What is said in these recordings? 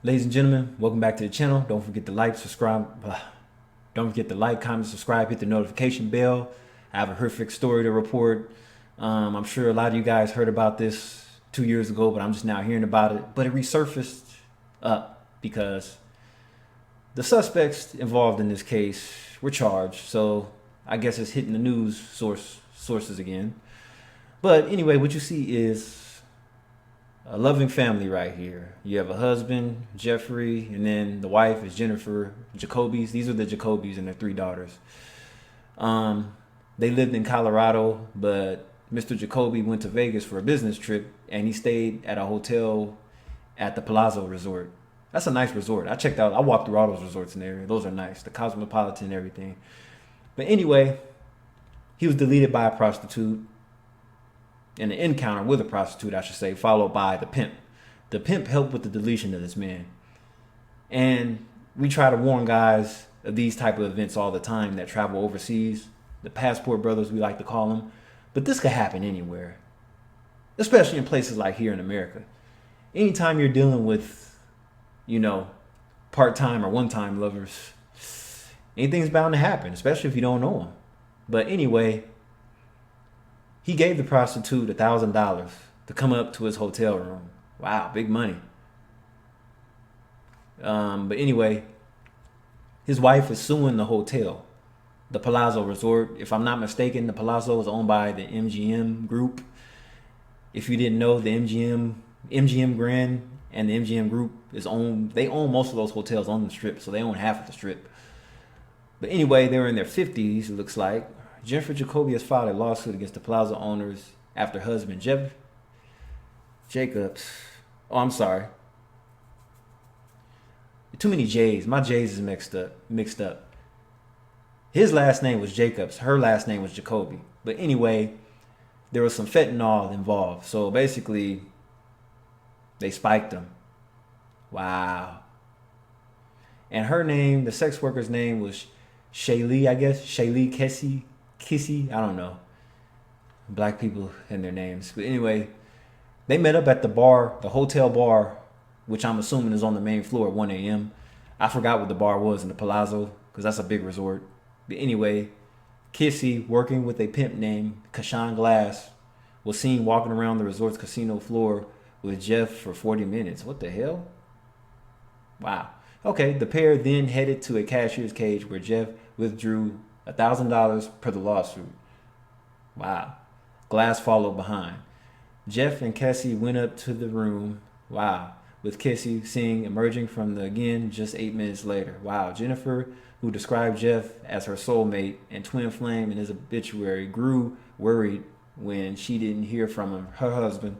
Ladies and gentlemen, welcome back to the channel. Don't forget to like, subscribe. Don't forget to like, comment, subscribe, hit the notification bell. I have a horrific story to report. I'm sure a lot of you guys heard about this 2 years ago, but I'm just now hearing about it. But it resurfaced up because the suspects involved in this case were charged. So I guess it's hitting the news sources again. But anyway, what you see is a loving family right here. You have a husband, Jeffrey, and then the wife is Jennifer Jacobys. These are the Jacobys and their three daughters. They lived in Colorado, but Mr. Jacoby went to Vegas for a business trip, and he stayed at a hotel at the Palazzo Resort. That's a nice resort. I walked through all those resorts in there. Those are nice. The Cosmopolitan and everything. But anyway, he was deleted by a prostitute. In an encounter with a prostitute, I should say, followed by the pimp. The pimp helped with the deletion of this man. And we try to warn guys of these type of events all the time that travel overseas. The passport brothers, we like to call them. But this could happen anywhere, especially in places like here in America. Anytime you're dealing with, part-time or one-time lovers, anything's bound to happen, especially if you don't know them. But anyway, he gave the prostitute $1,000 to come up to his hotel room. Wow, big money. But anyway, his wife is suing the hotel, the Palazzo Resort. If I'm not mistaken, the Palazzo is owned by the MGM Group. If you didn't know, the MGM Grand and the MGM Group they own most of those hotels on the Strip, so they own half of the Strip. But anyway, they were in their 50s, it looks like. Jennifer Jacoby has filed a lawsuit against the Palazzo owners after husband Jeff Jacobs. Oh, I'm sorry. Too many J's. My J's is mixed up. His last name was Jacobs. Her last name was Jacoby. But anyway, there was some fentanyl involved. So basically, they spiked him. Wow. And her name, the sex worker's name was Shaylee, I guess. Shaylee Kissy, I don't know. Black people and their names. But anyway, they met up at the bar, the hotel bar, which I'm assuming is on the main floor at 1 a.m. I forgot what the bar was in the Palazzo, because that's a big resort. But anyway, Kissy, working with a pimp named Kashawn Glass, was seen walking around the resort's casino floor with Jeff for 40 minutes. What the hell? Wow. Okay, the pair then headed to a cashier's cage where Jeff withdrew $1,000 per the lawsuit. Wow. Glass followed behind. Jeff and Cassie went up to the room. Wow. With Cassie seeing emerging from the again just 8 minutes later. Wow. Jennifer, who described Jeff as her soulmate and twin flame in his obituary, grew worried when she didn't hear from her husband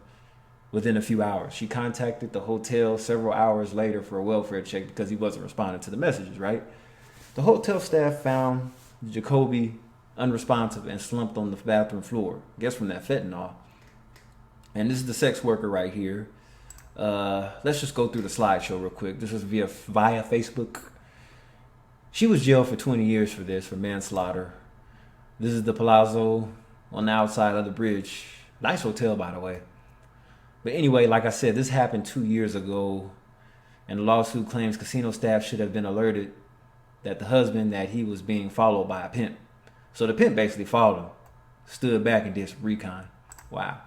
within a few hours. She contacted the hotel several hours later for a welfare check because he wasn't responding to the messages, right? The hotel staff found Jacoby unresponsive and slumped on the bathroom floor. Guess from that fentanyl. And this is the sex worker right here. Let's just go through the slideshow real quick. This is via Facebook. She was jailed for 20 years for manslaughter. This is the Palazzo on the outside of the bridge. Nice hotel, by the way. But anyway, like I said, this happened 2 years ago, and the lawsuit claims casino staff should have been alerted that the husband, that he was being followed by a pimp. So the pimp basically followed him, stood back and did some recon. Wow.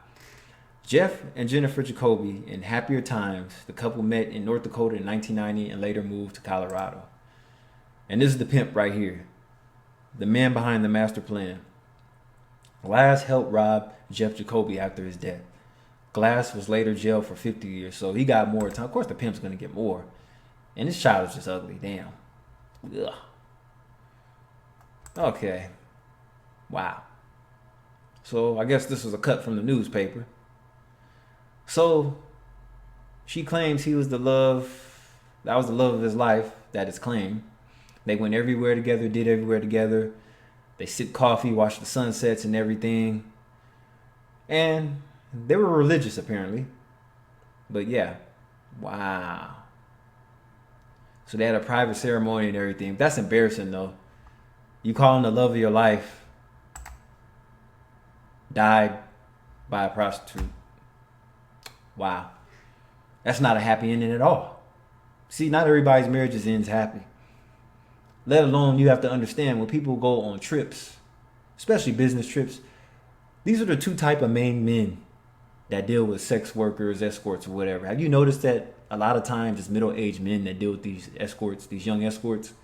Jeff and Jennifer Jacoby, in happier times, the couple met in North Dakota in 1990 and later moved to Colorado. And this is the pimp right here, the man behind the master plan. Glass helped rob Jeff Jacoby after his death. Glass was later jailed for 50 years, so he got more time. Of course, the pimp's going to get more. And this child is just ugly. Damn. Ugh. Okay. Wow. So I guess this was a cut from the newspaper. So she claims he was the love. That was the love of his life. That is claimed. They went everywhere together, did everywhere together. They sipped coffee, watched the sunsets and everything. And they were religious, apparently. But yeah. Wow. So they had a private ceremony and everything. That's embarrassing, though. You calling the love of your life died by a prostitute. Wow. That's not a happy ending at all. See, not everybody's marriages ends happy. Let alone you have to understand when people go on trips, especially business trips, these are the two type of main men that deal with sex workers, escorts, or whatever. Have you noticed that a lot of times it's middle-aged men that deal with these escorts, these young escorts?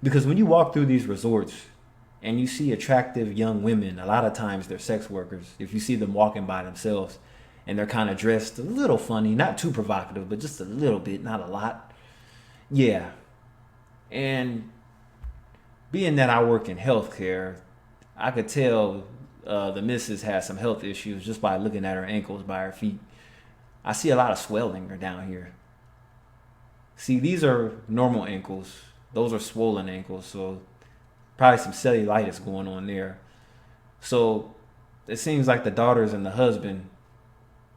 Because when you walk through these resorts and you see attractive young women, a lot of times they're sex workers. If you see them walking by themselves and they're kind of dressed a little funny, not too provocative, but just a little bit, not a lot. Yeah. And being that I work in healthcare, I could tell the missus has some health issues just by looking at her ankles, by her feet. I see a lot of swelling down here. See, these are normal ankles. Those are swollen ankles, so probably some cellulitis going on there. So it seems like the daughters and the husband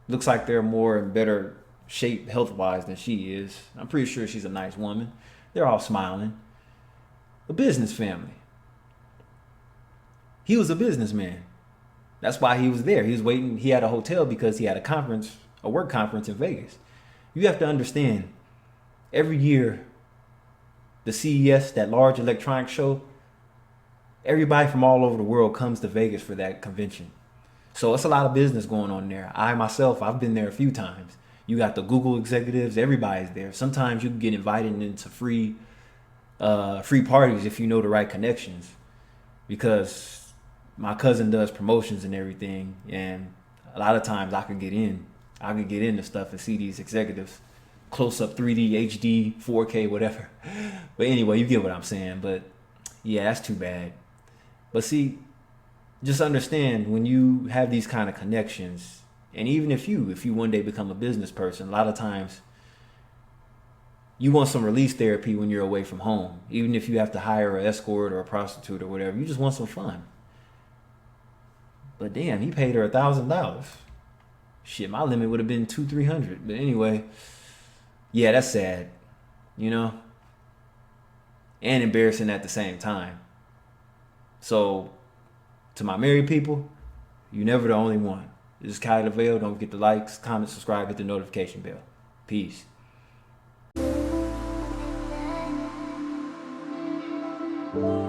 looks like they're more in better shape health-wise than she is. I'm pretty sure she's a nice woman. They're all smiling. A business family. He was a businessman. That's why he was there. He was waiting. He had a hotel because he had a work conference in Vegas. You have to understand, every year, the CES, that large electronics show, everybody from all over the world comes to Vegas for that convention. So it's a lot of business going on there. I myself, I've been there a few times. You got the Google executives, everybody's there. Sometimes you can get invited into free parties if you know the right connections, because my cousin does promotions and everything, and a lot of times I could get into stuff and see these executives close up, 3D, HD, 4K, whatever. But anyway, you get what I'm saying. But yeah, that's too bad. But see, just understand, when you have these kind of connections, and even if you one day become a business person, a lot of times you want some release therapy when you're away from home. Even if you have to hire an escort or a prostitute or whatever, you just want some fun. But damn, he paid her $1,000. Shit, my limit would have been $200-300. But anyway, yeah, that's sad, you know, and embarrassing at the same time. So, to my married people, you're never the only one. This is Kyle LaVale. Don't forget to like, comment, subscribe, hit the notification bell. Peace. Thank you.